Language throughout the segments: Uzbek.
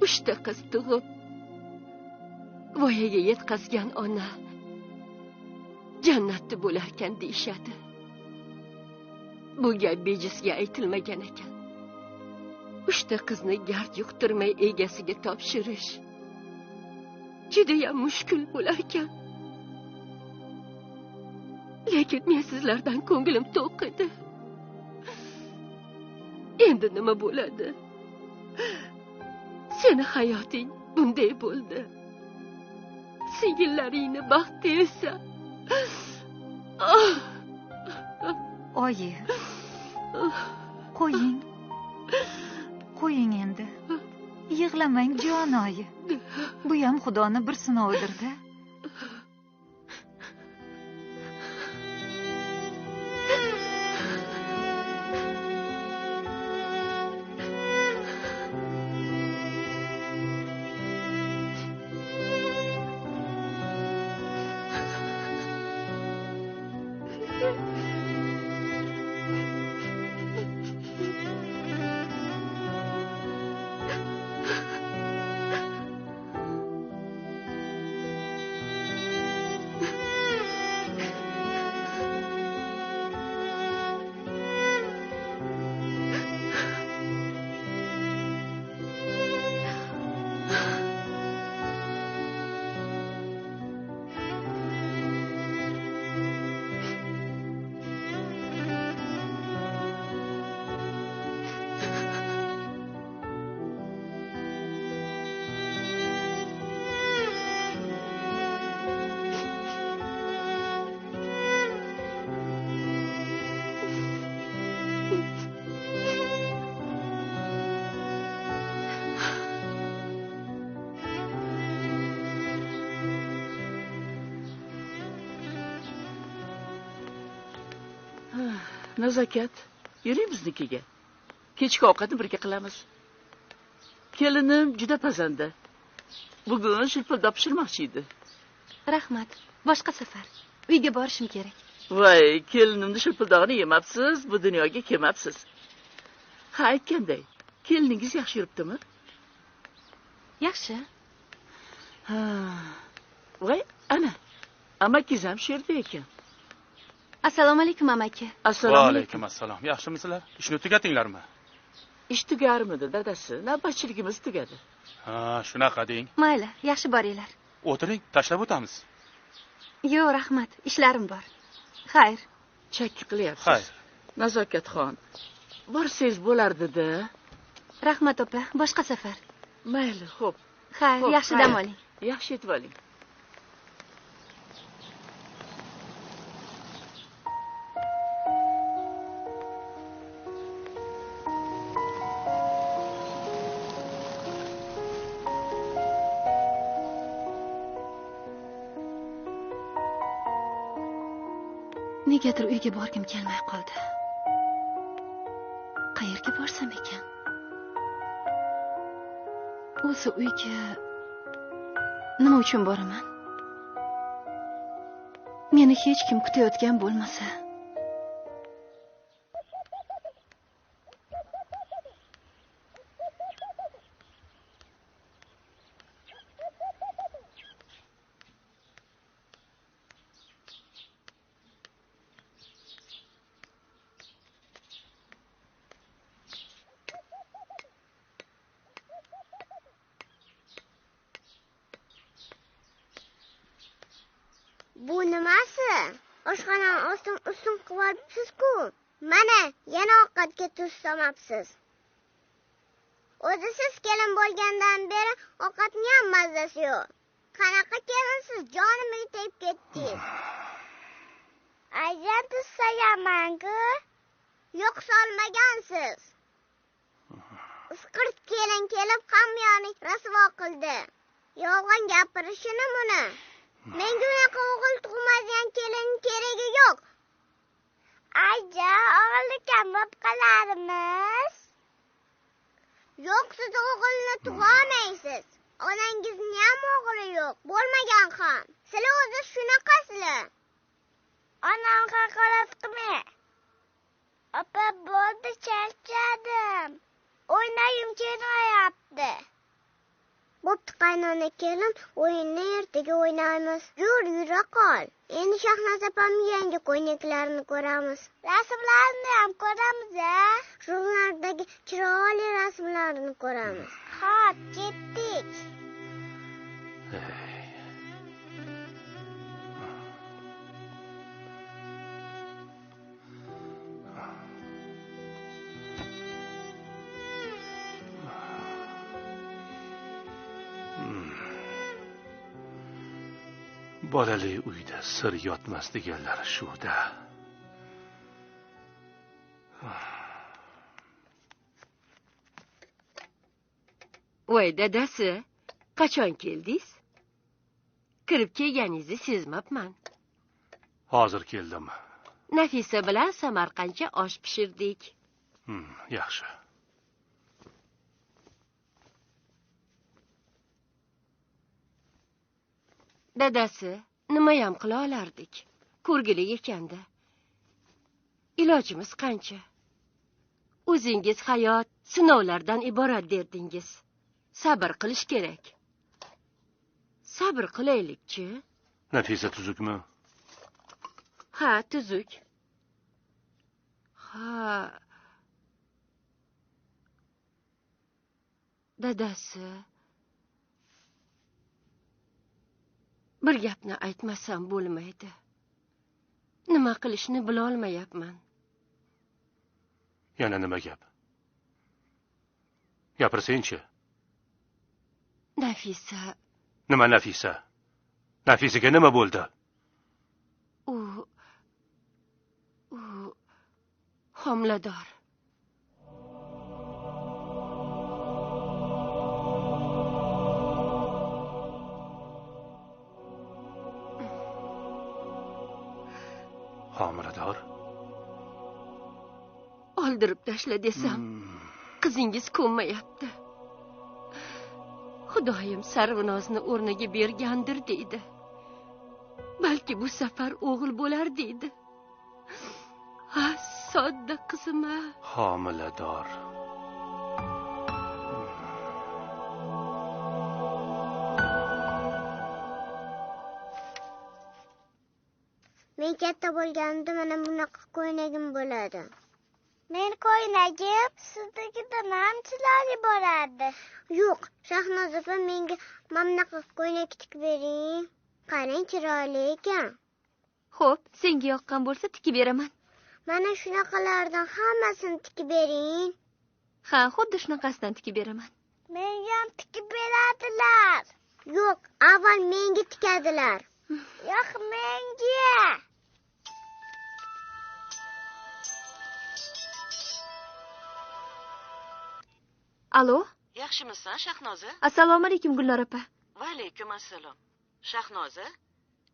3 qiz tug'ib voyaga yetkazgan ona jannatda bo'larkan deyishadi. Bu gap bejizga aytilmagan ekan. 3 qizni gard yuqtirmay egasiga topshirish judayam mushkul bo'larkan. Lekin men sizlardan ko'nglim to'q edi. Endi nima bo'ladi? Seni hayoting bunday bo'ldi. Singillaringni baxti esa. Oyi. Qo'ying. Qo'ying endi. Yig'lamang jon oyi. Bu ham Xudoni bir sinovidir-da. Nazokat, yuring biznikiga. Kechki ovqatni birga qilamiz. Kelinim juda pazanda. Bugun shilpildoq pishirmoqchi edi. Rahmat. Boshqa safar. Uyga borishim kerak. Voy, kelinimni shilpildog'ini yemabsiz, bu dunyoga kelmabsiz. Ha, aytganday, keliningiz yaxshi yuribdimi? Yaxshi. Ha. Voy, ana. Amakingiz ham shu yerda ekan. Assalomu alaykum amaki. Assalomu alaykum assalom. Yaxshimisizlar? Ishni tugatinglarmi? Ish tugarmidi, dadasi? Navbatchiligimiz tugadi. Ha, shunaqa deng. Mayli, yaxshi boringlar. O'tiring, tashlab o'tamiz. Yo'q, rahmat. Ishlarim bor. Xayr. Chakki qilyapsiz. Xayr. Nazokatxon, borsangiz bo'lardi-da. Rahmat opa, boshqa safar. Mayli, xo'p. Xayr, yaxshi dam oling. Yaxshi yetib oling. Negadir uyga borgim kelmay qoldi. Qayerga borsam ekan? O'zi uyga nima uchun boraman? Meni hech kim kutayotgan bo'lmasa. Bu nimasi? Oshxonani ostin qilyapsiz-ku. Mana, yana ovqatga tuz solmabsiz. O'zi siz kelin bo'lgandan beri ovqatning ham mazasi yo'q. Qanaqa kelinsiz, jonimga tegib ketdingiz. Ayjan tuz so'yaman-ku. Yo'q, solmagansiz. Isqirt kelin kelib hamyoni rasvo qildi. Yolg'on gapirishini buni. Menga unaqa o'g'il tug'maydigan kelin keragi yo'q. Ayja, o'g'illikam bo'lib qolarmiz. Yo'q, siz o'g'ilni tug'olmaysiz. Onangizning ham o'g'li yo'q, bo'lmagan ham. Sizlar o'zi shunaqasizlar. Onam haqorat qilma. Opa, bo'ldi, charchadim. O'ynayim kelmayapti. Bo'pti qaynona kelin, o'yinni ertaga o'ynaymiz. Yura qol. Endi Shahnoza opamning yangi ko'ynaklarini ko'ramiz. Rasmlarni ham ko'ramiz-a? Jurnaldagi chiroyli rasmlarni ko'ramiz. Xo'p, ketdik. Bolali uyda sir yotmas deganlar shu-da. Voy dadasi, qachon keldingiz? Kirib kelganingizni sezmabman. Hozir keldim. Nafisa bilan Samarqandcha osh pishirdik. Yaxshi. Dadasi, nimayam qila olardik. Ko'rgilik ekanda. Ilojimiz qancha? O'zingiz hayot sinovlardan iborat derdingiz. Sabr qilish kerak. Sabr qilaylik-chi. Nafisa tuzukmi? Ha, tuzuk. Ha. Dadasi. Bir gapni aytmasam bo'lmaydi. Nima qilishni bilolmayapman. Yana nima gap? Gapirsang-chi. Nafisa. Nima Nafisa? Nafisaga nima bo'ldi? U homilador. Homilador? Oldirib tashla desam, qizingiz ko'nmayapti. Xudoyim Sarvinozni o'rniga bergandir deydi. Balki bu safar o'g'il bo'lar deydi. Ha, sodda qizim-a. Homilador. Men katta bo'lganimda mana bunaqa ko'ynagim bo'ladi. Men ko'ynagim siznikidan ham chiroyli bo'ladi. Yo'q, Shahnoza opa menga mana bunaqa ko'ynak tikib bering. Qarang, chiroyli ekan. Xo'p, senga yoqqan bo'lsa tikib beraman. Mana shunaqalardan hammasini tikib bering. Ha, xuddi shunaqasidan tikib beraman. Menga ham tikib beradilar. Yo'q, avval menga tikadilar. Yo'q, menga. Alo? Yaxshimisan, Shahnoza? Assalomu alaykum, Gullar opa. Va alaykum assalom. Shahnoza,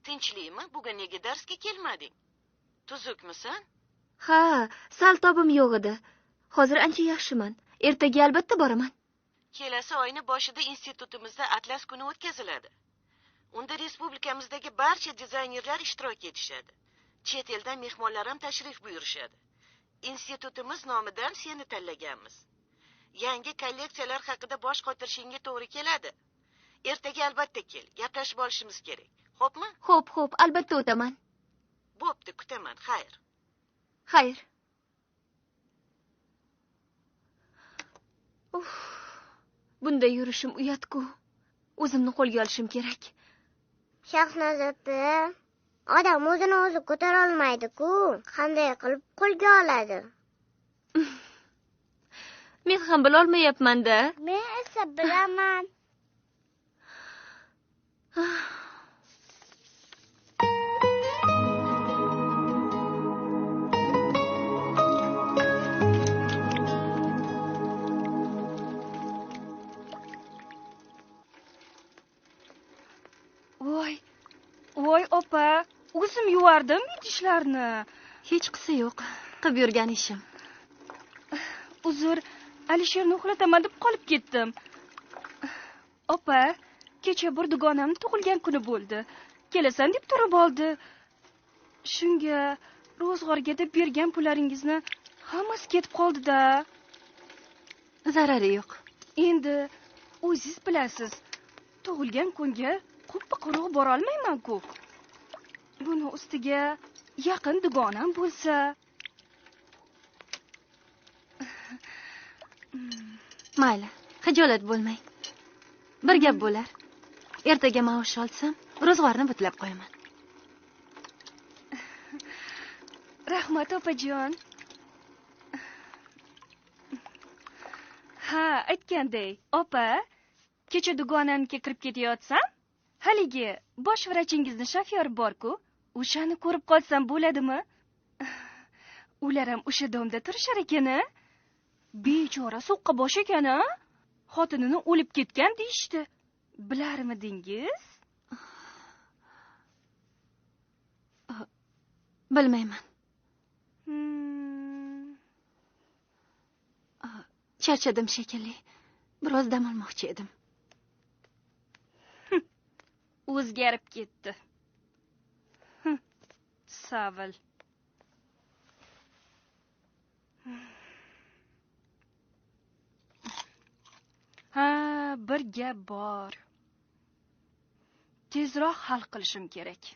tinchlikmi? Bugun nega darsga kelmading? Tuzukmisan? Ha, sal tobim yo'q edi. Hozir ancha yaxshiman. Ertaga albatta boraman. Kelasi oyning boshida institutimizda Atlas kuni o'tkaziladi. Unda respublikamizdagi barcha dizaynerlar ishtirok etishadi. Chet eldan mehmonlar ham tashrif buyurishadi. Institutimiz nomidan seni tanlaganmiz. Yangi kolleksiyalar haqida bosh qotirishingga to'g'ri keladi. Ertaga albatta kel, gaplashib olishimiz kerak. Xo'pmi? Xo'p, albatta o'taman. Bo'pti, kutaman. Xayr. Xayr. Bunday yurishim uyat-ku. O'zimni qo'lga olishim kerak. Shahnoza opa, odam o'zini o'zi ko'tara olmaydi-ku. Qanday qilib qo'lga oladi? Men ham bilolmayapman-da. Men esa bilaman. Voy opa, o'zim yuvardim idishlarni. Hech qisi yo'q. Qilib yurgan ishim. Uzr, Alisherni uxlataman deb qolib ketdim. Opa, kecha bir dugonamning tug'ilgan kuni bo'ldi. Kelasan deb turib oldi. Shunga ro'zg'orga deb bergan pullaringizni hammasi ketib qoldi-da. Zarari yo'q. Endi o'zingiz bilasiz, tug'ilgan kunga quppa quruq borolmayman-ku. Buni ustiga yaqin dugonam bo'lsa. Mayli, xijolat bo'lmang. Bir gap bo'lar. Ertaga maosh olsam, ro'zg'orni butlab qo'yaman. Rahmat opajon. Ha, aytganday, opa, kecha dugonamga kirib ketayotsam, haligi bosh vrachingizni shofyor bor-ku, o'shani ko'rib qolsam bo'ladimi? Ular ham o'sha domda turishar ekan-a? Bechora so'qqa bosh ekan-a? Xotinini o'lib ketgan deyishdi. Bilarmidingiz? Bilmayman. Charchadim shekilli. Biroz dam olmoqchi edim. O'zgarib ketdi. Savil. Ha, bir gap bor. Tezroq hal qilishim kerak.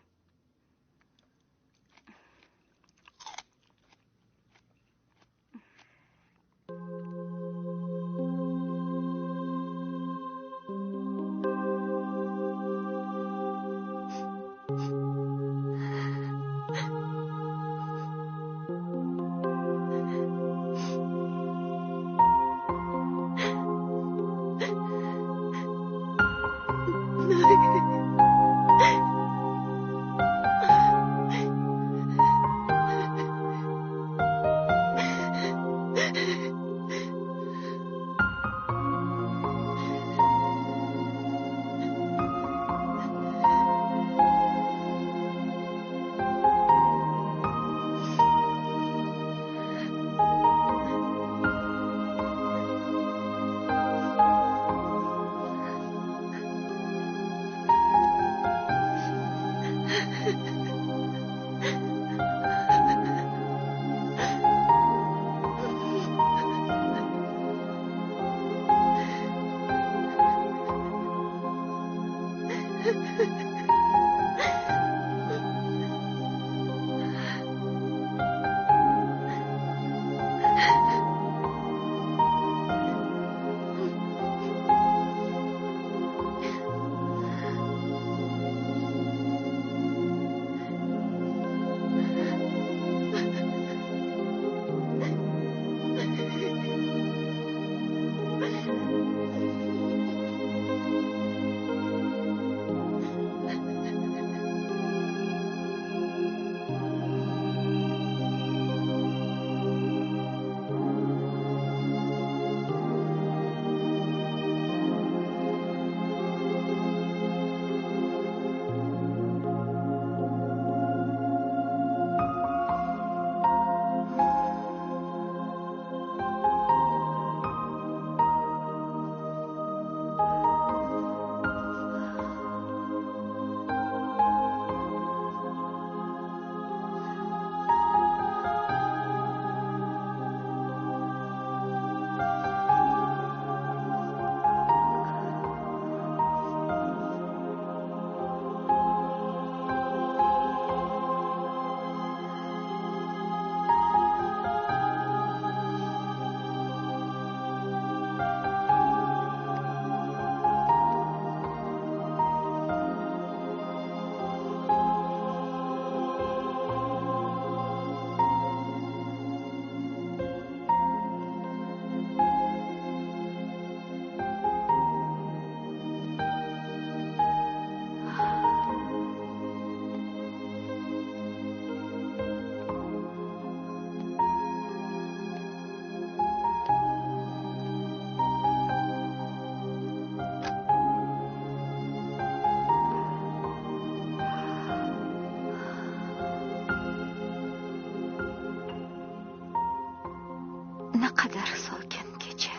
Naqadar sokin kecha.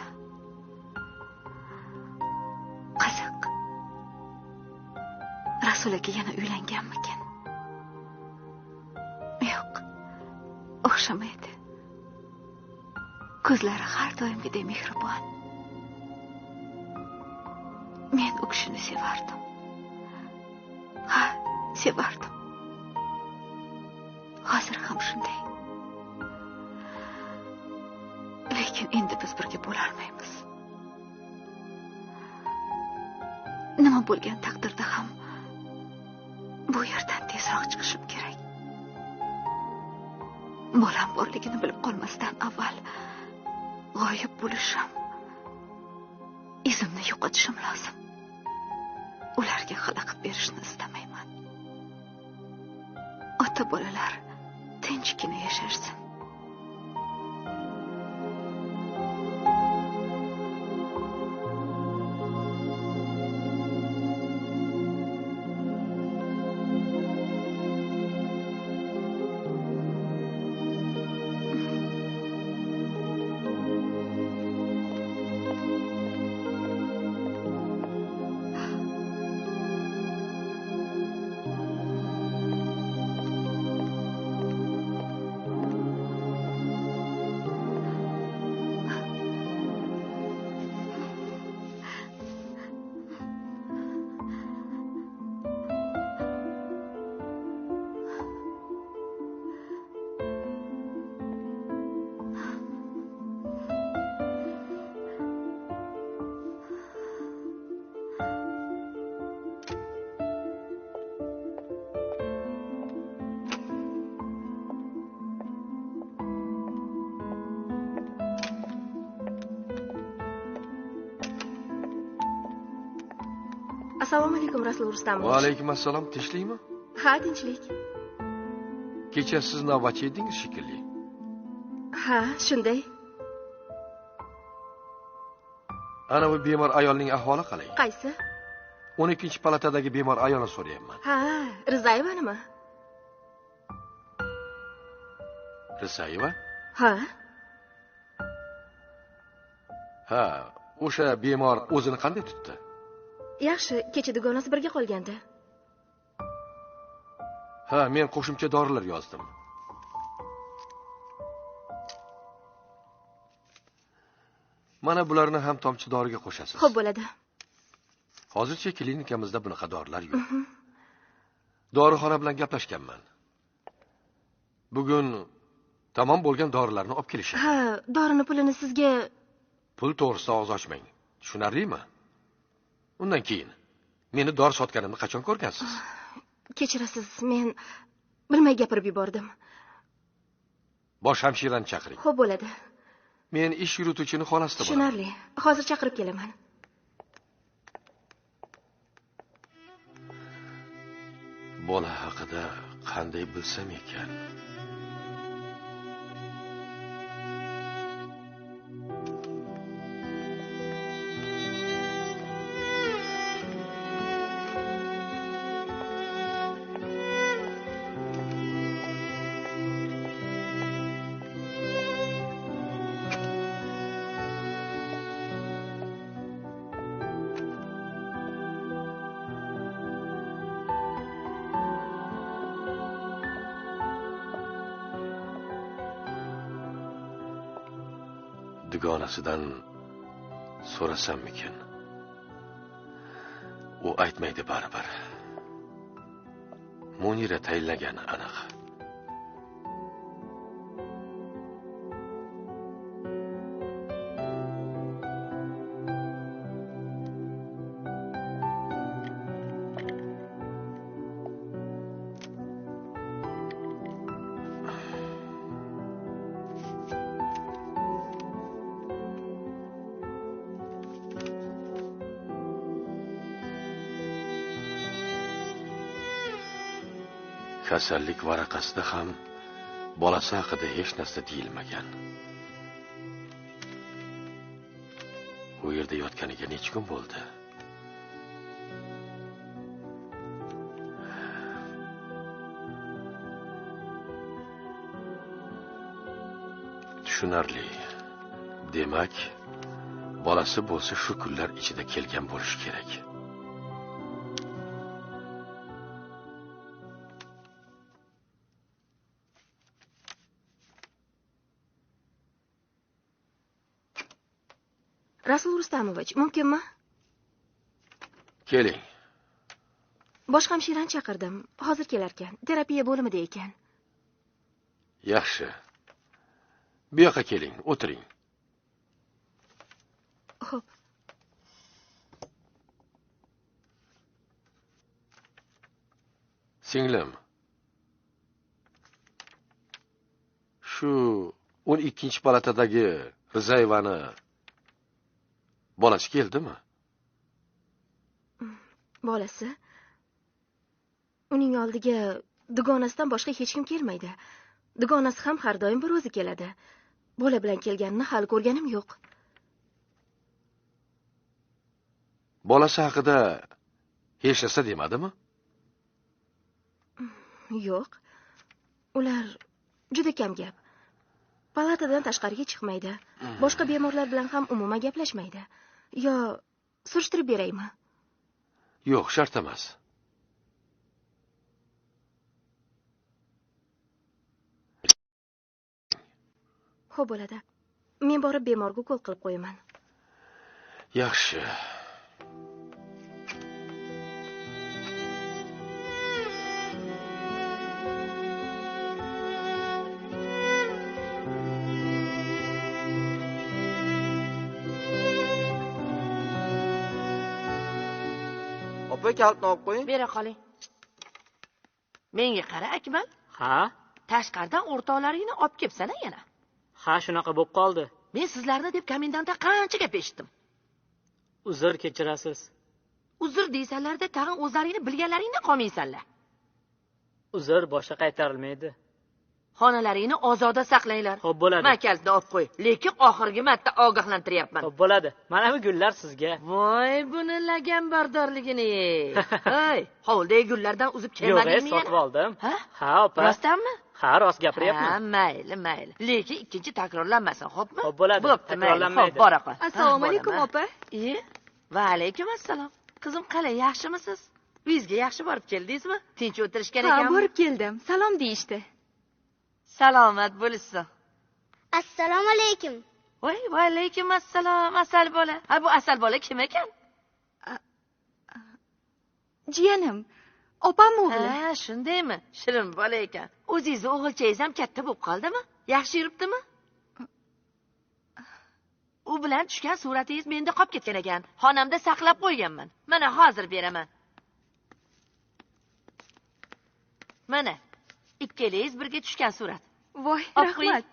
Qiziq. Rasul aka yana uylanganmikan? Yo'q. O'xshamaydi. Ko'zlari har doimgidek mehribon. Men u kishini sevardim. Ha, sevardim. Hozir ham shunday. Lekin endi biz birga bo'la olmaymiz. Nima bo'lgan taqdirda ham bu yerdan tezroq chiqishim kerak. Bolam borligini bilib qolmasdan avval g'oyib bo'lishim, izimni yo'qotishim lozim. Ularga xalaqit berishni istamayman. Ota bolalar tinchgina yashashsin. Assalomu alaykum Rasul Rustamovich. Va alaykum assalom. Tinchlikmi? Ha, tinchlik. Kecha siz navbatchi edingiz shekilli. Ha, shunday. Ana bu bemor ayolning ahvoli qalay? Qaysi? 12-palatadagi bemor ayolni so'rayapman. Ha, Rizayevanimi? Rizayeva? Ha. Ha, o'sha bemor o'zini qanday tutdi? Yaxshi, kecha dugonasi birga qolgandi. Ha, men qo'shimcha dorilar yozdim. Mana bularni ham tomchi doriga qo'shasiz. Xo'p bo'ladi. Hozircha klinikamizda bunaqa dorilar yo'q. Dorixona bilan gaplashganman. Bugun tamom bo'lgan dorilarni olib kelishadi. Ha, dorini pulini sizga... Pul to'g'risida og'iz ochmang. Tushunarlimi? Undan keyin meni dori sotganimni qachon ko'rgansiz? Kechirasiz, men bilmay gapirib yubordim. Bosh hamshirani chaqiring. Xo'p bo'ladi. Men ish yurituvchini xonasida bo'laman. Tushunarli. Hozir chaqirib kelaman. Bola haqida qanday bilsam ekan? Dugonasidan so'rasammikin? U aytmaydi baribir. Munira tayinlagani aniq. Kasallik varaqasida ham bolasi haqida hech narsa deyilmagan. U yerda yotganiga necha kun bo'ldi? Tushunarli. Demak, bolasi bo'lsa shu kunlar ichida kelgan bo'lishi kerak. Rasul Rustamovich, mumkinmi? Keling. Bosh hamshirani chaqirdim. Hozir kelarkan. Terapiya bo'limida ekan. Yaxshi. Bu yoqqa keling, o'tiring. Xo'p. Singlim. Shu 12-palatadagi Rizayevani bolasi keldimi? Bolasi? Uning oldiga dugonasidan boshqa hech kim kelmaydi. Dugonasi ham har doim bir o'zi keladi. Bola bilan kelganini hali ko'rganim yo'q. Bolasi haqida hech narsa demadimi? Yo'q. Ular juda kam gap. Palatadan tashqariga chiqmaydi. Boshqa bemorlar bilan ham umuman gaplashmaydi. Yo, surishtirib beraymi? Yo'q, shart emas. Xo'p bo'ladi. Men borib bemorga ukol qilib qo'yaman. Yaxshi. Opa, kalitni olib qo'ying. Bera qoling. Menga qara, Akmal. Ha? Tashqaridan o'rtoqlaringni olib kelibsan yana. Ha, shunaqa bo'lib qoldi. Men sizlarni deb komendantdan qancha gap eshitdim. Uzr kechirasiz. Uzr deysanlar-da, tag'in o'zlaringni bilganlaringdan qolmaysanlar. Uzr boshqa qaytarilmaydi. Xonalaringni ozoda saqlanglar. Xo'p bo'ladi. Men kalitni olib qo'y. Lekin oxirgi marta ogohlantiryapman. Xo'p bo'ladi. Mana bu gullar sizga. Voy, buni lagan bardorligini. Hey, hovldagi gullardan uzib kelmadingmi? Yo'q, sotib oldim. Ha, opa. Rostdanmi? Ha, rost gapiryapman. Ha, mayli. Lekin ikkinchi takrorlanmasin, xo'pmi? Xo'p bo'ladi. Bo'pti, takrorlanmaydi. Xo'p, bora qol. Assalomu alaykum, opa. Va alaykum assalom. Qizim, qalay, yaxshimisiz? Uyingizga yaxshi borib keldingizmi? Tinch o'tirishgan ekanmi? Ha, borib keldim. Salom deyishdi. Salomat bo'lishsin. Assalomu alaykum. Voy, va alaykum assalom, asal bola. Ha, bu asal bola kim ekan? Jiyanim, opam o'g'li. Ha, shundaymi? Shirin bola ekan. O'zingizni o'g'ilchangiz ham katta bo'lib qoldimi? Yaxshi yuribdimi? U bilan tushgan suratingiz menda qolib ketgan ekan. Xonamda saqlab qo'yganman. Mana hozir beraman. Mana, ikkalangiz birga tushgan surat. Voy, rahmat.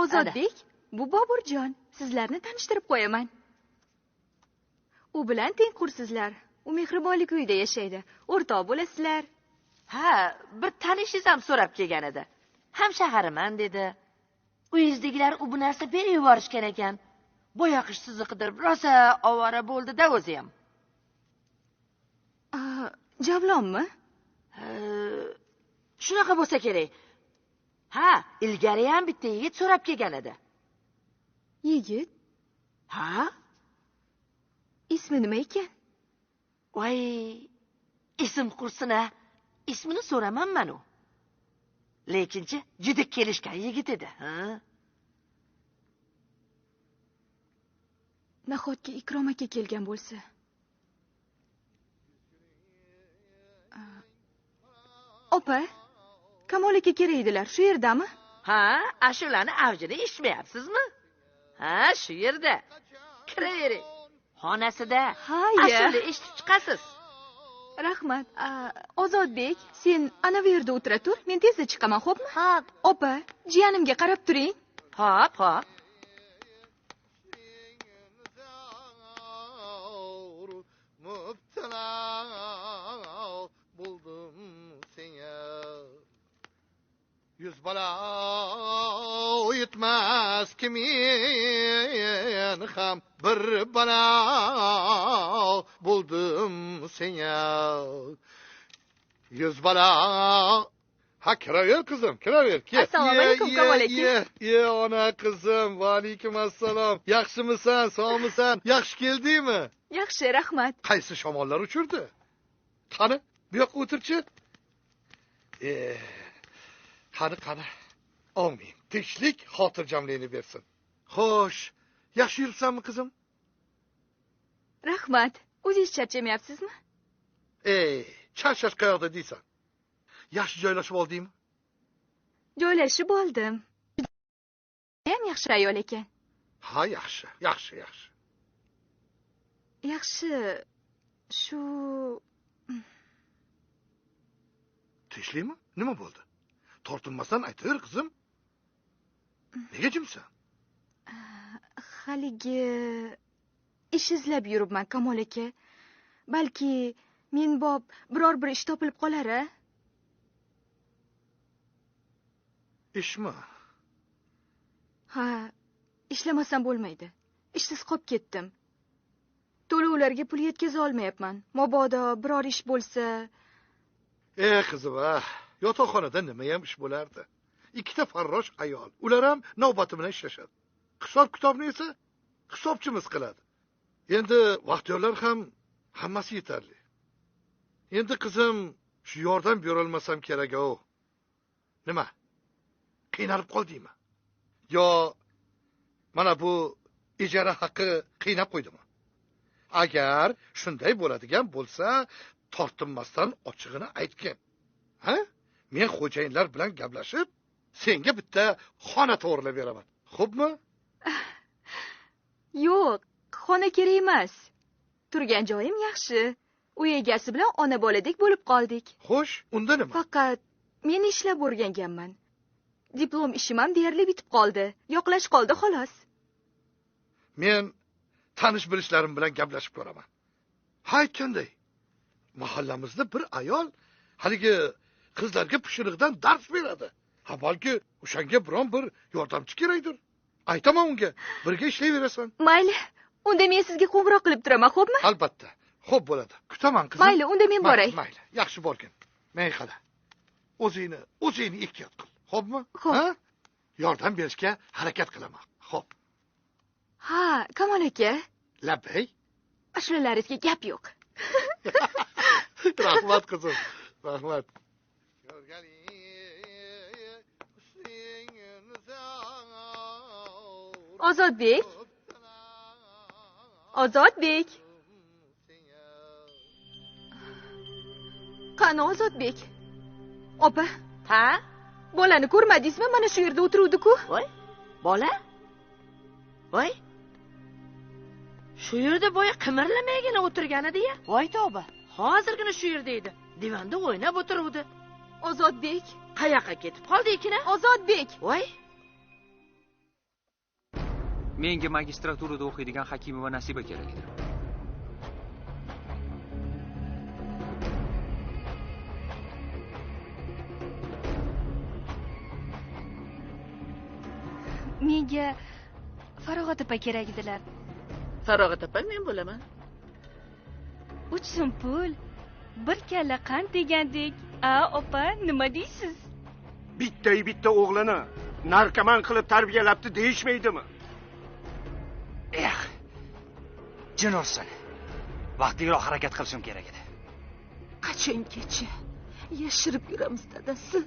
Ozodbek, bu Boburjon. Sizlarni tanishtirib qo'yaman. U bilan tengqursizlar. U mehribonlik uyida yashaydi. O'rtoq bo'lasizlar. Ha, bir tanishingiz ham so'rab kelgan edi. Ham shahariman dedi. Uyingizdagilar u bu narsa berib yuborishgan ekan. Boyaqish sizni qidirib rosa ovora bo'ldi-da o'zi ham. Javlonmi? Shunaqa bo'lsa kerak. Ha, ilgari ham bitta yigit so'rab kelgan edi. Yigit? Ha? Ismi nima ekan? Voy, ism qursin-a. Ismini so'ramanman u. Lekinchi juda kelishgan yigit edi, ha? Nahotki Ikrom aka kelgan bo'lsa? Opa, Kamol aka kerak edilar. Shu yerdami? Ha, ashulani avjini eshitmayapsizmi? Ha, shu yerda. Kiravering. Xonasida. Ashula eshitib chiqasiz. Rahmat. Ozodbek, sen ana bu yerda o'tira tur. Men tezda chiqaman, xo'pmi? Xo'p. Opa, jiyanimga qarab turing. Xo'p. Yüz bala yetmez kimin ham bir bala buldum seni. Yüz bala. Ha, kiraver kızım, kiraver. Assalomu alaykum, Kamol aka. Ye, ona kızım, va alaykum assalom. Yaxshimisan, sog'misan? Yaxshi keldingmi? Yaxshi, rahmat. Qaysi shamollar uchirdi? Qani, bu yoqqa o'tirchi. Qani. Amin. Tinchlik, xotirjamlikni bersin. Xo'sh, yaxshi yuribsanmi qizim? Rahmat. O'zingiz charchamayapsizmi? Charchash qayoqda deysan? Yaxshi joylashib oldingmi? Joylashib oldim. Ham yaxshi ayol ekan. Ha, yaxshi. Yaxshi. Shu Tinchlikmi? Nima bo'ldi? Tortinmasdan aytaver, qizim. Nega jimsan? haligi ish izlab yuribman, Kamol aka. Balki men bob biror bir ish topilib qolar-a? Ishmi? Ha, ishlamasam bo'lmaydi. Ishsiz qolib ketdim. To'lovlarga pul yetkaza olmayapman. Mabodo biror ish bo'lsa. Qizim, yotoqxonada nima ham ish bo'lardi? Ikkita farrosh ayol. Ular ham navbati bilan ishlashadi. Hisob-kitobni esa hisobchimiz qiladi. Endi vaqtyorlar ham hammasi yetarli. Endi qizim, shu yordam bera olmasam kerak-ku. Nima? Qiynalib qoldingmi? Yo mana bu ijara haqqi qiynab qo'ydimi? Agar shunday bo'ladigan bo'lsa, tortinmasdan ochig'ini aytgin. Ha? Men xo'jayinlar bilan gaplashib, senga bitta xona to'g'rilab beraman. Xo'pmi? Yo'q, xona kerak emas. Turgan joyim yaxshi. Uy egasi bilan ona boladek bo'lib qoldik. Xo'sh, unda nima? Faqat men ishlab o'rganganman. Diplom ishim ham deyarli bitib qoldi. Yoqlash qoldi xolos. Men tanish bilishlarim bilan gaplashib ko'raman. Ha, aytganday, mahallamizda bir ayol haligi qizlarga pishiriqdan dars beradi. Ha, balki o'shanga biron bir yordamchi kerakdir. Aytaman unga, birga ishlayverasan. Mayli, unda men sizga qo'ng'iroq qilib turaman, xo'pmi? Albatta. Xo'p bo'ladi. Kutaman, qizim. Mayli, unda men boray. Mayli, yaxshi borgin. Men qada. O'zingni ehtiyot qil. Xo'pmi? Xo'p. Ha? Yordam berishga harakat qilaman. Xo'p. Ha, Kamol aka. Labbay. Ashulalaringizga gap yo'q. Rahmat qizim. Rahmat. Ozodbek. Ozodbek. Qani Ozodbek? Opa. Ha? Bolani ko'rmadingizmi? Mana shu yerda o'tiruvdi-ku. Voy, bola? Voy. Shu yerda boya qimirlamaygina o'tirgan edi-ya. Voy tavba. Hozirgina shu yerda edi. Divanda o'ynab o'tiruvdi. Ozodbek. Qayoqqa ketib qoldi ekan? Ozodbek. Voy. Menga magistraturada o'qiydigan Hakimova Nasiba kerak edi. Menga Farog'at opa kerak edilar. Farog'at opa men bo'laman. 3 so'm pul, bir kalla qand degandek. Opa, nima deysiz? Bitta o'g'lini narkoman qilib tarbiyalabdi deyishmaydimi? Jin ursin. Vaqtiroq harakat qilishim kerak edi. Qachongacha yashirib yuramiz dadasi?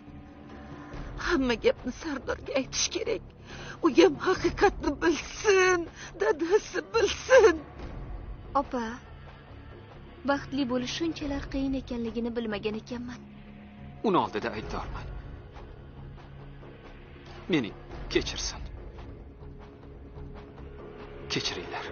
Hamma gapni Sardorga aytish kerak. U ham haqiqatni bilsin, dadasi bilsin. Opa, baxtli bo'lish shunchalar qiyin ekanligini bilmagan ekanman. Uni oldida aybdorman. Meni kechirsin. Kechiringlar.